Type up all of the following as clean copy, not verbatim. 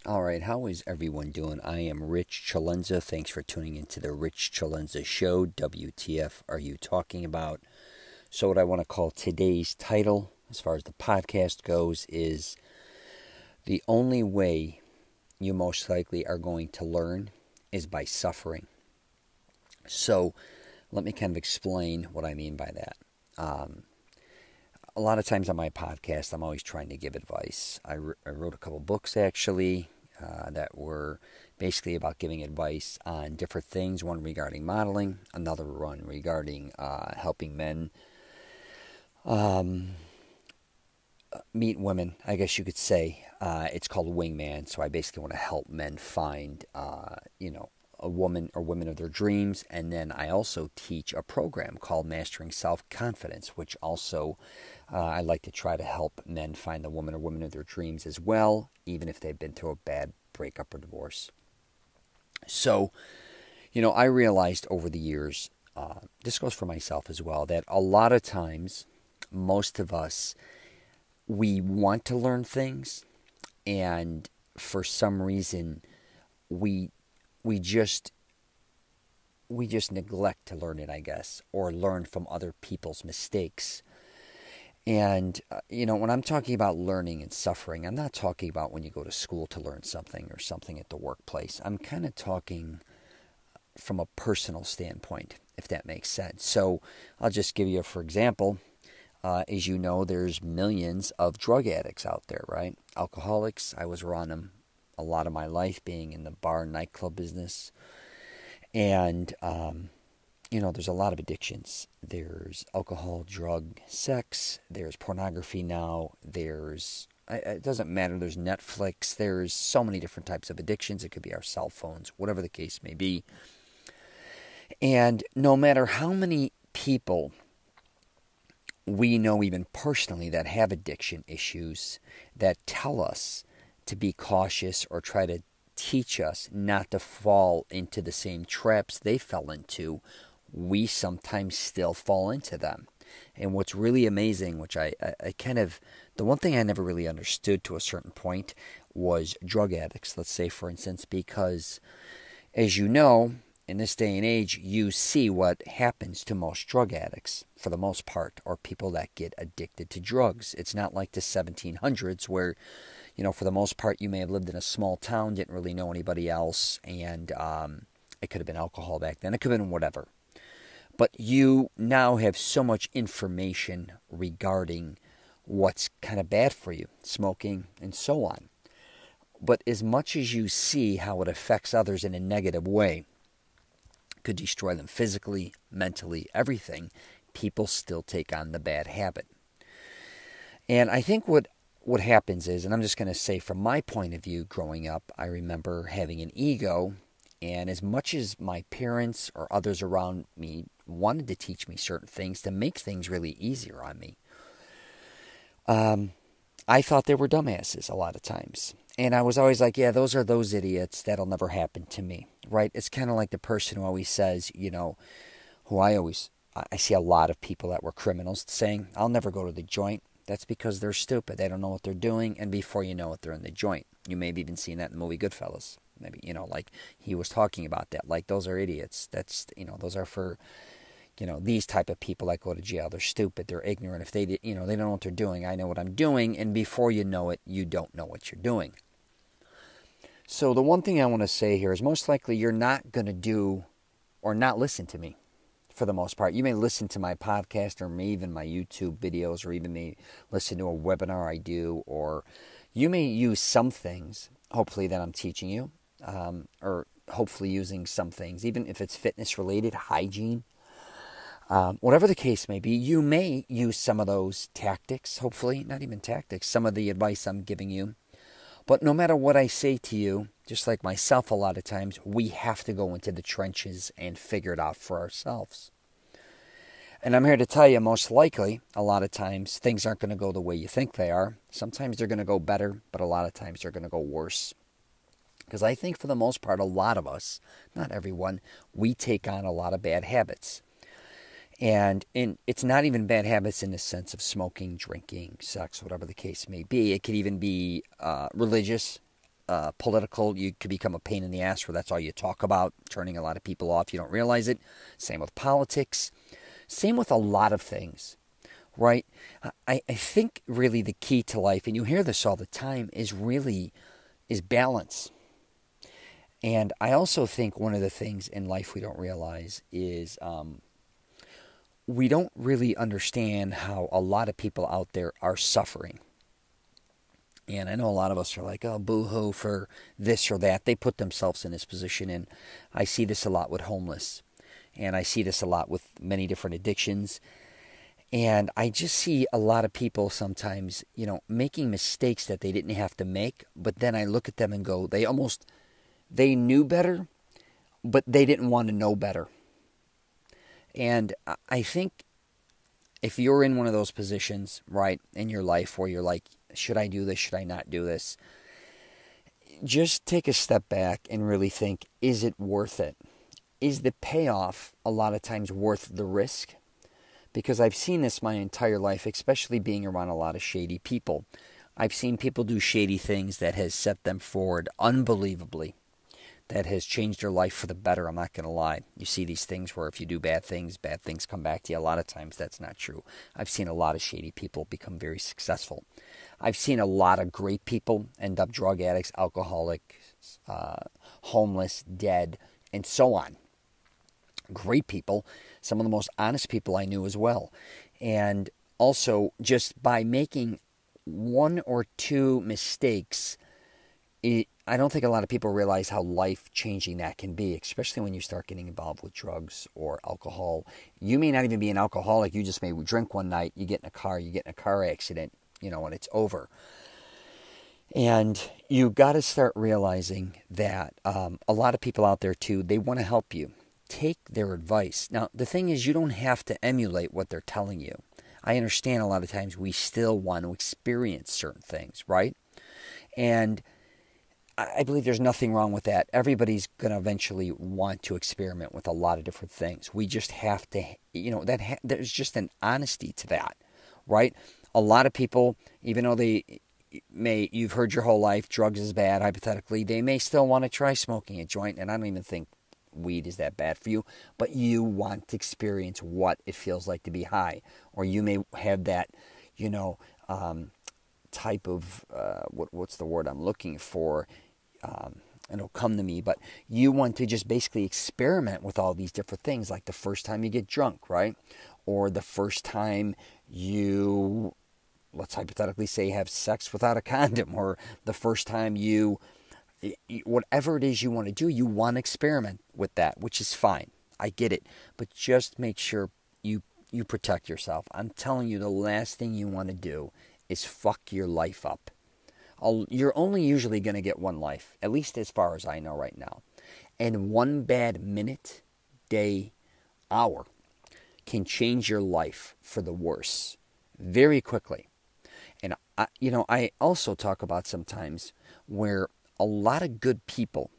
All right, how is everyone doing? I am Rich CELENZA. Thanks for tuning into the Rich CELENZA Show. WTF are you talking about? So what I want to call today's title, as far as the podcast goes, is the only way you most likely are going to learn is by suffering. So let me kind of explain what I mean by that. A lot of times on my podcast, I'm always trying to give advice. I wrote a couple books, actually, that were basically about giving advice on different things. One regarding modeling, another one regarding helping men meet women, I guess you could say. It's called Wingman, so I basically want to help men find, a woman or women of their dreams. And then I also teach a program called Mastering Self-Confidence, which also I like to try to help men find the woman or women of their dreams as well, even if they've been through a bad breakup or divorce. So, I realized over the years, this goes for myself as well, that a lot of times, most of us, we want to learn things, and for some reason, we just neglect to learn it, I guess, or learn from other people's mistakes. And, when I'm talking about learning and suffering, I'm not talking about when you go to school to learn something or something at the workplace. I'm kind of talking from a personal standpoint, if that makes sense. So I'll just give you, for example, as you know, there's millions of drug addicts out there, right? Alcoholics. I was around them a lot of my life, being in the bar and nightclub business. And, there's a lot of addictions. There's alcohol, drug, sex. There's pornography now. It doesn't matter. There's Netflix. There's so many different types of addictions. It could be our cell phones, whatever the case may be. And no matter how many people we know, even personally, that have addiction issues, that tell us to be cautious or try to teach us not to fall into the same traps they fell into, we sometimes still fall into them. And what's really amazing, which I kind of, the one thing I never really understood to a certain point was drug addicts, let's say, for instance, because as you know, in this day and age, you see what happens to most drug addicts, for the most part, or people that get addicted to drugs. It's not like the 1700s where, for the most part, you may have lived in a small town, didn't really know anybody else, and it could have been alcohol back then. It could have been whatever. But you now have so much information regarding what's kind of bad for you, smoking, and so on. But as much as you see how it affects others in a negative way, could destroy them physically, mentally, everything, people still take on the bad habit. And I think what happens is, and I'm just going to say from my point of view growing up, I remember having an ego, and as much as my parents or others around me wanted to teach me certain things to make things really easier on me, I thought they were dumbasses a lot of times. And I was always like, yeah, those are those idiots. That'll never happen to me, right? It's kind of like the person who always says, I see a lot of people that were criminals saying, I'll never go to the joint. That's because they're stupid. They don't know what they're doing. And before you know it, they're in the joint. You may have even seen that in the movie Goodfellas. Maybe, like he was talking about that. Like, those are idiots. That's, those are for, these type of people that go to jail. They're stupid. They're ignorant. If they, they don't know what they're doing. I know what I'm doing. And before you know it, you don't know what you're doing. So the one thing I want to say here is most likely you're not going to do or not listen to me for the most part. You may listen to my podcast or maybe even my YouTube videos or even may listen to a webinar I do, or you may use some things, hopefully, that I'm teaching you, or hopefully using some things, even if it's fitness related, hygiene, whatever the case may be, you may use some of those tactics, hopefully, not even tactics, some of the advice I'm giving you. But no matter what I say to you, just like myself a lot of times, we have to go into the trenches and figure it out for ourselves. And I'm here to tell you, most likely, a lot of times, things aren't going to go the way you think they are. Sometimes they're going to go better, but a lot of times they're going to go worse. Because I think for the most part, a lot of us, not everyone, we take on a lot of bad habits. And it's not even bad habits in the sense of smoking, drinking, sex, whatever the case may be. It could even be religious political, you could become a pain in the ass where that's all you talk about, turning a lot of people off. You don't realize it. Same with politics. Same with a lot of things, right? I think really the key to life, and you hear this all the time, is balance. And I also think one of the things in life we don't realize is we don't really understand how a lot of people out there are suffering. And I know a lot of us are like, oh, boo-hoo for this or that. They put themselves in this position. And I see this a lot with homeless. And I see this a lot with many different addictions. And I just see a lot of people sometimes, making mistakes that they didn't have to make. But then I look at them and go, they knew better, but they didn't want to know better. And I think if you're in one of those positions, right, in your life where you're like, should I do this? Should I not do this? Just take a step back and really think, is it worth it? Is the payoff a lot of times worth the risk? Because I've seen this my entire life, especially being around a lot of shady people. I've seen people do shady things that has set them forward unbelievably, that has changed their life for the better. I'm not going to lie. You see these things where if you do bad things come back to you. A lot of times that's not true. I've seen a lot of shady people become very successful. I've seen a lot of great people end up drug addicts, alcoholics, homeless, dead, and so on. Great people, some of the most honest people I knew as well. And also, just by making one or two mistakes, I don't think a lot of people realize how life-changing that can be, especially when you start getting involved with drugs or alcohol. You may not even be an alcoholic. You just may drink one night, you get in a car accident, and it's over. And you got to start realizing that a lot of people out there, too, they want to help you. Take their advice. Now, the thing is, you don't have to emulate what they're telling you. I understand a lot of times we still want to experience certain things, right? And I believe there's nothing wrong with that. Everybody's going to eventually want to experiment with a lot of different things. We just have to, there's just an honesty to that, right? A lot of people, even though you've heard your whole life, drugs is bad, hypothetically, they may still want to try smoking a joint, and I don't even think weed is that bad for you, but you want to experience what it feels like to be high. Or you may have that, type of, what's the word I'm looking for? And it'll come to me, but you want to just basically experiment with all these different things, like the first time you get drunk, right? Or the first time you, let's hypothetically say, have sex without a condom, or the first time whatever it is you want to do, you want to experiment with that, which is fine. I get it. But just make sure you protect yourself. I'm telling you, the last thing you want to do is fuck your life up. You're only usually going to get one life, at least as far as I know right now. And one bad minute, day, hour can change your life for the worse very quickly. And I also talk about sometimes where a lot of good people,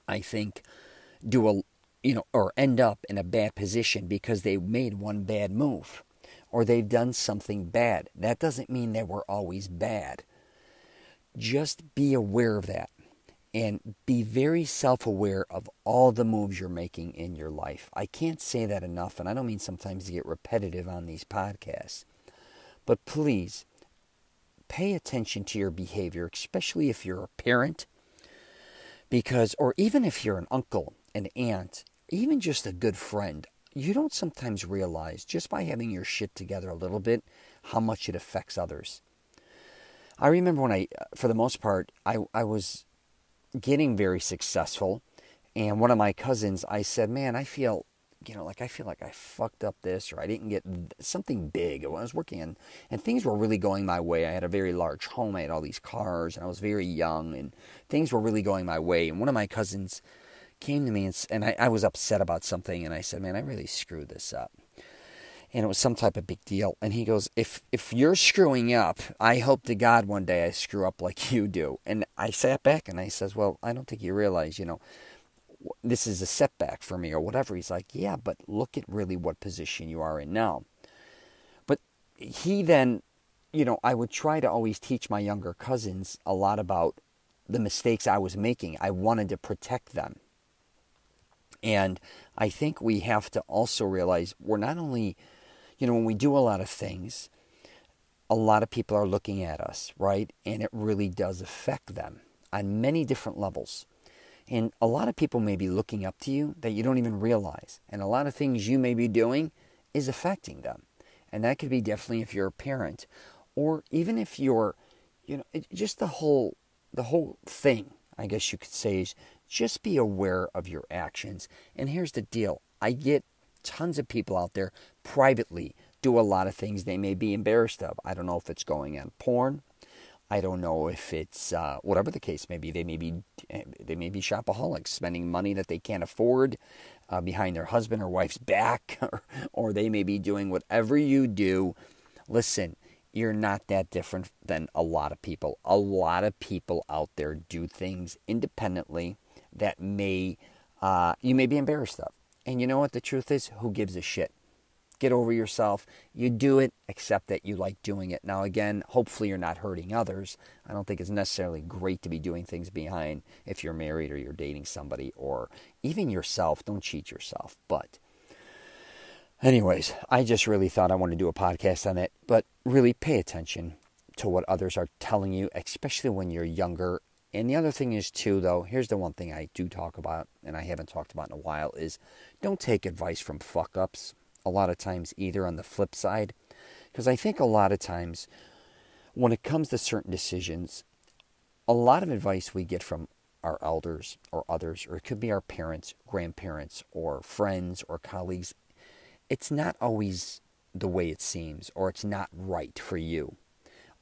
I think, or end up in a bad position because they made one bad move or they've done something bad. That doesn't mean they were always bad. Just be aware of that and be very self-aware of all the moves you're making in your life. I can't say that enough, and I don't mean sometimes to get repetitive on these podcasts, but please pay attention to your behavior, especially if you're a parent, or even if you're an uncle, an aunt, even just a good friend. You don't sometimes realize, just by having your shit together a little bit, how much it affects others. I remember when for the most part, I was getting very successful, and one of my cousins, I said, man, I feel like I fucked up this, or I didn't get something big. When I was working and things were really going my way. I had a very large home. I had all these cars, and I was very young, and things were really going my way. And one of my cousins came to me, and I was upset about something, and I said, man, I really screwed this up. And it was some type of big deal. And he goes, if you're screwing up, I hope to God one day I screw up like you do. And I sat back and I says, well, I don't think you realize, this is a setback for me or whatever. He's like, yeah, but look at really what position you are in now. But he then, I would try to always teach my younger cousins a lot about the mistakes I was making. I wanted to protect them. And I think we have to also realize we're not only, when we do a lot of things, a lot of people are looking at us, right? And it really does affect them on many different levels. And a lot of people may be looking up to you that you don't even realize. And a lot of things you may be doing is affecting them. And that could be definitely if you're a parent, or even if you're, just the whole thing, I guess you could say, is just be aware of your actions. And here's the deal. I get tons of people out there privately do a lot of things they may be embarrassed of. I don't know if it's going on porn. I don't know if it's whatever the case may be. They may be shopaholics, spending money that they can't afford behind their husband or wife's back, or they may be doing whatever you do. Listen, you're not that different than a lot of people. A lot of people out there do things independently that you may be embarrassed of. And you know what the truth is? Who gives a shit? Get over yourself. You do it, accept that you like doing it. Now again, hopefully you're not hurting others. I don't think it's necessarily great to be doing things behind if you're married or you're dating somebody, or even yourself. Don't cheat yourself. But anyways, I just really thought I wanted to do a podcast on it. But really pay attention to what others are telling you, especially when you're younger. And the other thing is too, though, here's the one thing I do talk about, and I haven't talked about in a while, is don't take advice from fuck-ups. A lot of times either on the flip side, because I think a lot of times when it comes to certain decisions, a lot of advice we get from our elders or others, or it could be our parents, grandparents, or friends or colleagues, it's not always the way it seems, or it's not right for you.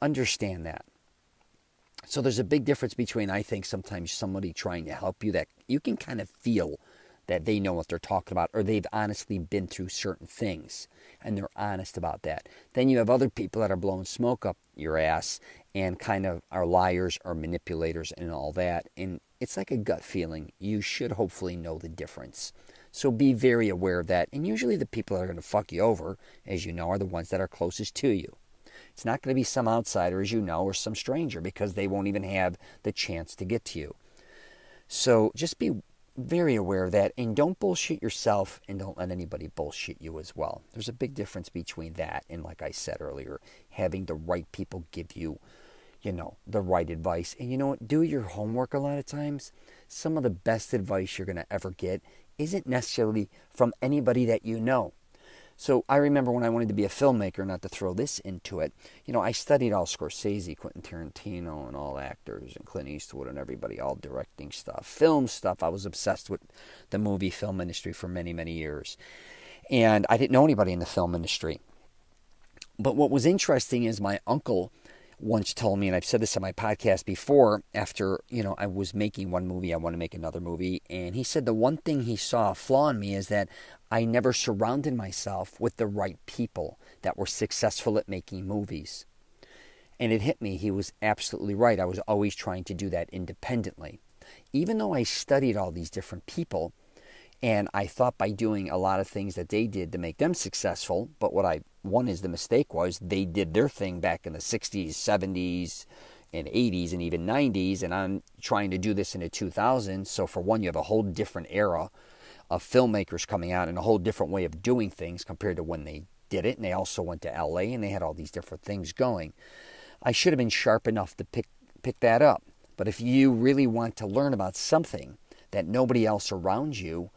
Understand that. So there's a big difference between, I think, sometimes somebody trying to help you that you can kind of feel that they know what they're talking about, or they've honestly been through certain things, and they're honest about that. Then you have other people that are blowing smoke up your ass and kind of are liars or manipulators and all that. And it's like a gut feeling. You should hopefully know the difference. So be very aware of that. And usually the people that are going to fuck you over, as you know, are the ones that are closest to you. It's not going to be some outsider, as you know, or some stranger, because they won't even have the chance to get to you. So just be very aware of that, and don't bullshit yourself, and don't let anybody bullshit you as well. There's a big difference between that and, like I said earlier, having the right people give you, the right advice. And you know what? Do your homework a lot of times. Some of the best advice you're going to ever get isn't necessarily from anybody that you know. So I remember when I wanted to be a filmmaker, not to throw this into it, I studied all Scorsese, Quentin Tarantino, and all actors, and Clint Eastwood and everybody, all directing stuff, film stuff. I was obsessed with the movie film industry for many, many years. And I didn't know anybody in the film industry. But what was interesting is my uncle once told me, and I've said this on my podcast before, after, I was making one movie, I want to make another movie, and he said the one thing he saw a flaw in me is that I never surrounded myself with the right people that were successful at making movies. And it hit me. He was absolutely right. I was always trying to do that independently. Even though I studied all these different people, and I thought by doing a lot of things that they did to make them successful, but one is the mistake was they did their thing back in the 60s, 70s, and 80s, and even 90s, and I'm trying to do this in the 2000s. So for one, you have a whole different era of filmmakers coming out and a whole different way of doing things compared to when they did it. And they also went to LA and they had all these different things going. I should have been sharp enough to pick that up. But if you really want to learn about something that nobody else around you,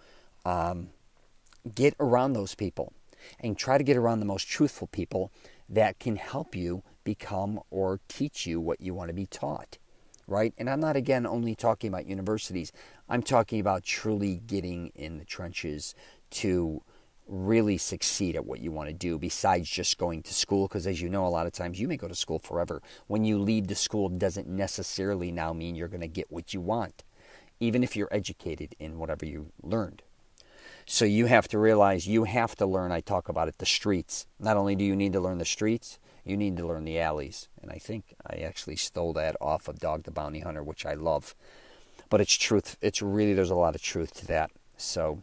get around those people and try to get around the most truthful people that can help you become or teach you what you want to be taught. Right? And I'm not, again, only talking about universities. I'm talking about truly getting in the trenches to really succeed at what you want to do besides just going to school. Because as you know, a lot of times you may go to school forever. When you leave the school, it doesn't necessarily now mean you're going to get what you want, even if you're educated in whatever you learned. So you have to realize you have to learn, I talk about it, the streets. Not only do you need to learn the streets, you need to learn the alleys. And I think I actually stole that off of Dog the Bounty Hunter, which I love. But it's truth. It's really, there's a lot of truth to that. So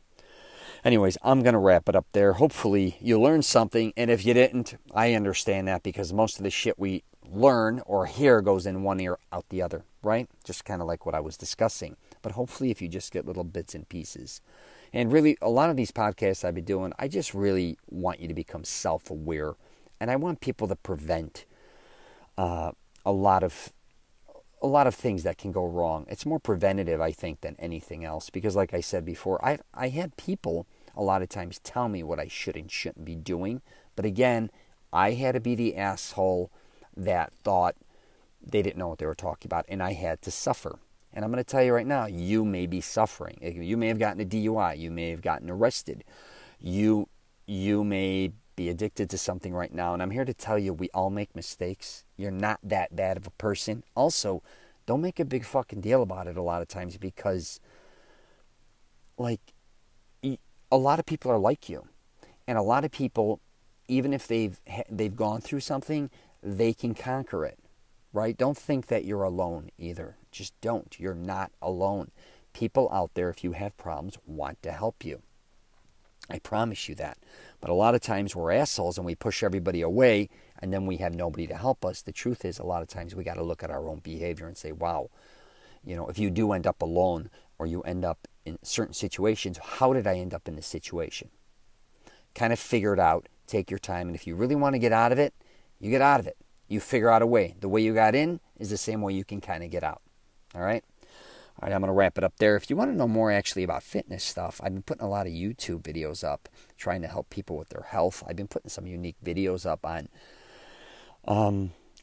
anyways, I'm going to wrap it up there. Hopefully you learned something. And if you didn't, I understand that, because most of the shit we learn or hear goes in one ear, out the other. right? Just kind of like what I was discussing. But hopefully if you just get little bits and pieces. And really, a lot of these podcasts I've been doing, I just really want you to become self-aware. And I want people to prevent a lot of things that can go wrong. It's more preventative, I think, than anything else. Because like I said before, I had people a lot of times tell me what I should and shouldn't be doing. But again, I had to be the asshole that thought they didn't know what they were talking about, and I had to suffer. And I'm going to tell you right now, you may be suffering. You may have gotten a DUI. You may have gotten arrested. You may be addicted to something right now. And I'm here to tell you, we all make mistakes. You're not that bad of a person. Also, don't make a big fucking deal about it a lot of times, because, like, a lot of people are like you. And a lot of people, even if they've gone through something, they can conquer it, right? Don't think that you're alone either. Just don't. You're not alone. People out there, if you have problems, want to help you. I promise you that. But a lot of times we're assholes and we push everybody away, and then we have nobody to help us. The truth is, a lot of times we got to look at our own behavior and say, wow, if you do end up alone, or you end up in certain situations, how did I end up in this situation? Kind of figure it out. Take your time. And if you really want to get out of it, you get out of it. You figure out a way. The way you got in is the same way you can kind of get out. All right? All right, I'm going to wrap it up there. If you want to know more actually about fitness stuff, I've been putting a lot of YouTube videos up trying to help people with their health. I've been putting some unique videos up on,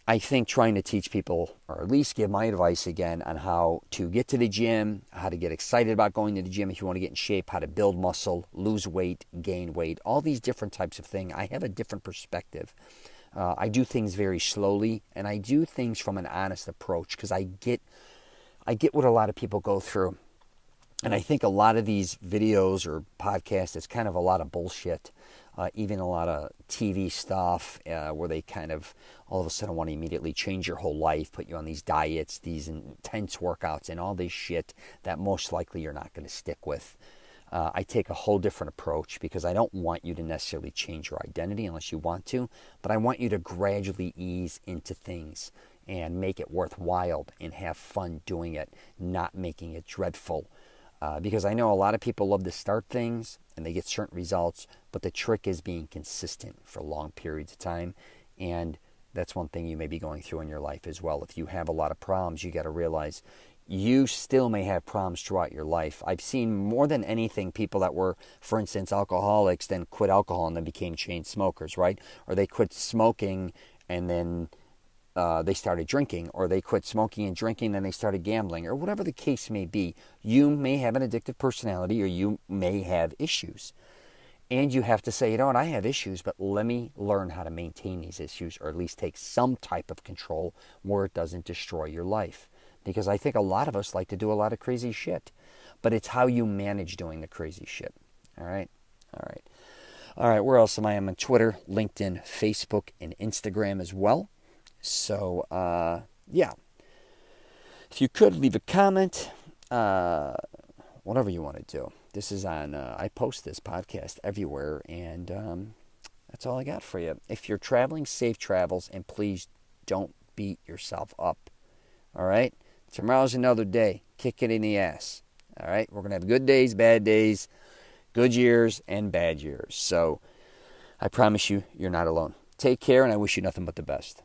I think, trying to teach people, or at least give my advice again, on how to get to the gym, how to get excited about going to the gym if you want to get in shape, how to build muscle, lose weight, gain weight, all these different types of things. I have a different perspective. I do things very slowly, and I do things from an honest approach, because I get what a lot of people go through. And I think a lot of these videos or podcasts, it's kind of a lot of bullshit. Even a lot of TV stuff where they kind of all of a sudden want to immediately change your whole life, put you on these diets, these intense workouts, and all this shit that most likely you're not going to stick with. I take a whole different approach, because I don't want you to necessarily change your identity unless you want to, but I want you to gradually ease into things and make it worthwhile and have fun doing it, not making it dreadful. Because I know a lot of people love to start things and they get certain results, but the trick is being consistent for long periods of time. And that's one thing you may be going through in your life as well. If you have a lot of problems, you got to realize you still may have problems throughout your life. I've seen more than anything people that were, for instance, alcoholics, then quit alcohol and then became chain smokers, right? Or they quit smoking and then they started drinking, or they quit smoking and drinking, then they started gambling, or whatever the case may be. You may have an addictive personality, or you may have issues. And you have to say, you know what, I have issues, but let me learn how to maintain these issues, or at least take some type of control where it doesn't destroy your life. Because I think a lot of us like to do a lot of crazy shit, but it's how you manage doing the crazy shit. All right? All right, where else am I? I'm on Twitter, LinkedIn, Facebook, and Instagram as well. So, yeah. If you could, leave a comment, whatever you want to do. This is on, I post this podcast everywhere, and that's all I got for you. If you're traveling, safe travels, and please don't beat yourself up. All right? Tomorrow's another day. Kick it in the ass. All right? We're going to have good days, bad days, good years, and bad years. So, I promise you, you're not alone. Take care, and I wish you nothing but the best.